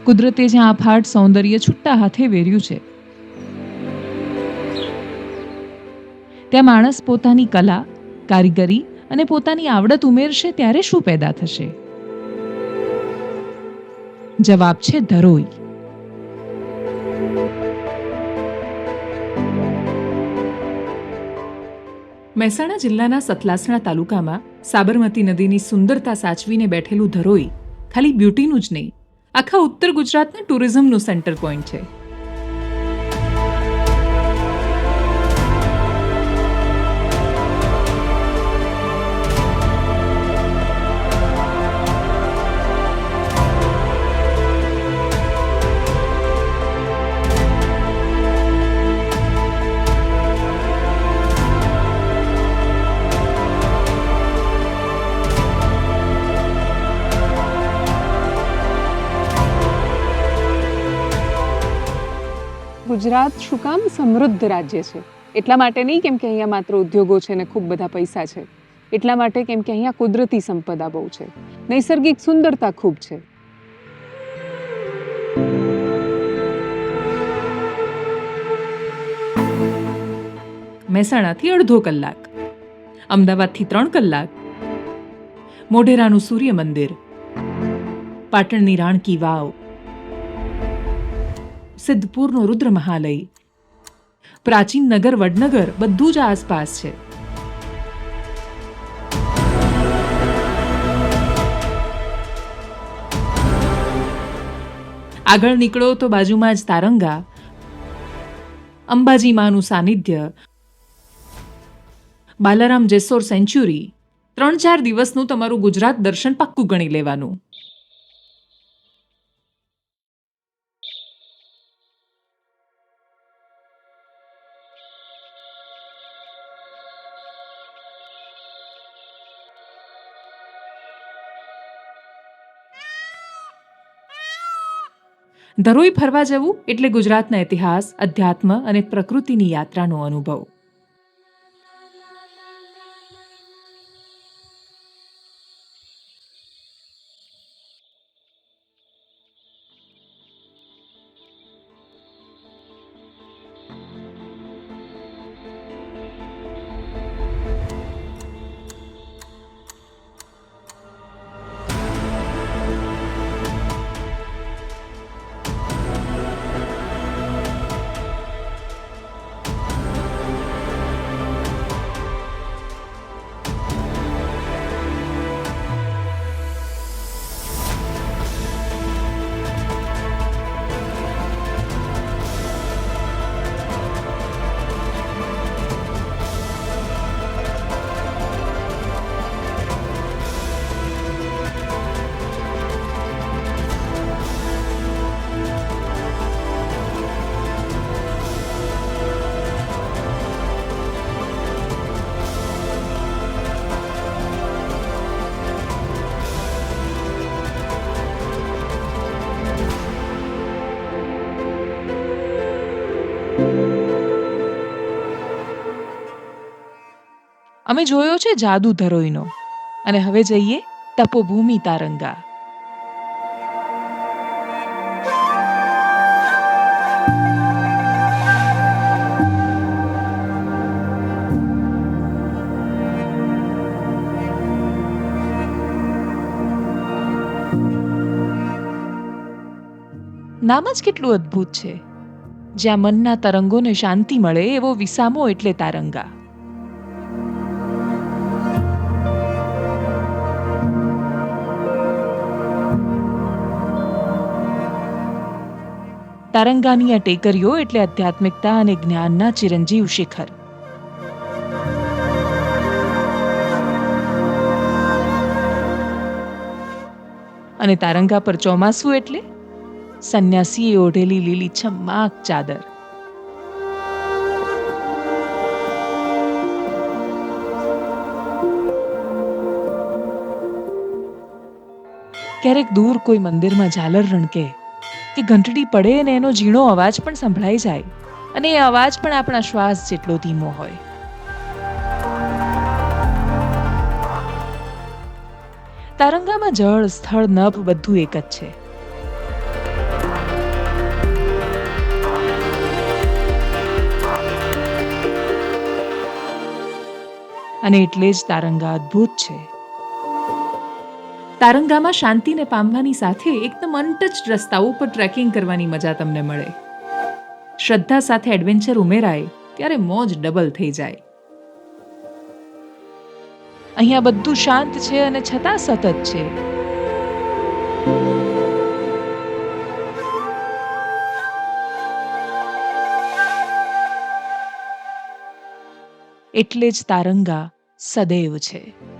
કુદરતે જ્યાં અફાટ સૌંદર્ય છૂટા હાથે વેર્યું છે, ત્યાં માણસ પોતાની કલા, કારીગરી અને પોતાની આવડત ઉમેરશે ત્યારે શું પેદા થશે? જવાબ છે ધરોઈ. મહેસાણા જિલ્લાના સતલાસણા તાલુકામાં સાબરમતી નદીની સુંદરતા સાચવીને બેઠેલું ધરોઈ ખાલી બ્યુટીનું જ નહીં, આખા ઉત્તર ગુજરાતના ટુરિઝમનું સેન્ટર પોઈન્ટ છે. ગુજરાત શું કામ સમૃદ્ધ રાજ્ય છે? એટલા માટે નહીં કેમ કે અહીંયા માત્ર ઉદ્યોગો છે ને ખૂબ બધા પૈસા છે, એટલા માટે કેમ કે અહીંયા કુદરતી સંપદા બહુ છે, નૈસર્ગિક સુંદરતા ખૂબ છે. મહેસાણાથી અડધો કલાક, અમદાવાદથી 3 કલાક, મોઢેરાનું સૂર્ય મંદિર, પાટણની રાણકી વાવ, સિદ્ધપુરનો રુદ્ર મહાલય, પ્રાચીન નગર વડનગર બધું જ આસપાસ છે. આગળ નીકળો તો બાજુમાં જ તારંગા, અંબાજી માનું સાનિધ્ય, બાલારામ જેસોર સેન્ચ્યુરી. 3-4 દિવસનું તમારું ગુજરાત દર્શન પાક્કું ગણી લેવાનું. ધરોઈ ફરવા જવું એટલે ગુજરાતના ઇતિહાસ, અધ્યાત્મ અને પ્રકૃતિની યાત્રાનો અનુભવ. અમે જોયો છે જાદુ ધરોઈનો, અને હવે જઈએ તપોભૂમિ તારંગા. નામ જ કેટલું અદ્ભુત છે. જ્યાં મનના તરંગોને શાંતિ મળે એવો વિસામો એટલે તારંગા. તારંગાની આ ટેકરીઓ એટલે આધ્યાત્મિકતા અને જ્ઞાનના ચિરંજીવ શિખર. અને તારંગા પર ચોમાસું એટલે સંન્યાસીએ ઓઢેલી લીલીછમ માગ ચાદર. ક્યારેક દૂર કોઈ મંદિરમાં ઝાલર રણકે કે ઘંટડી પડે ને એનો ઝીણો અવાજ પણ સંભળાઈ જાય, અને એ અવાજ પણ આપણા શ્વાસ જેટલો ધીમો હોય. તારંગામાં જળ, સ્થળ, નભ બધું એક જ છે. અને એટલે જ તારંગા અદ્ભુત છે. તારંગામાં શાંતિને પામવાની સાથે એકદમ અનટચ્ડ રસ્તાઓ પર ટ્રેકિંગ કરવાની મજા તમને મળે. શ્રદ્ધા સાથે એડવેન્ચર ઉમેરાય ત્યારે મોજ ડબલ થઈ જાય. અહીંયા બધું શાંત છે અને છતાં સતત છે. એટલે જ તારંગા સદૈવ છે.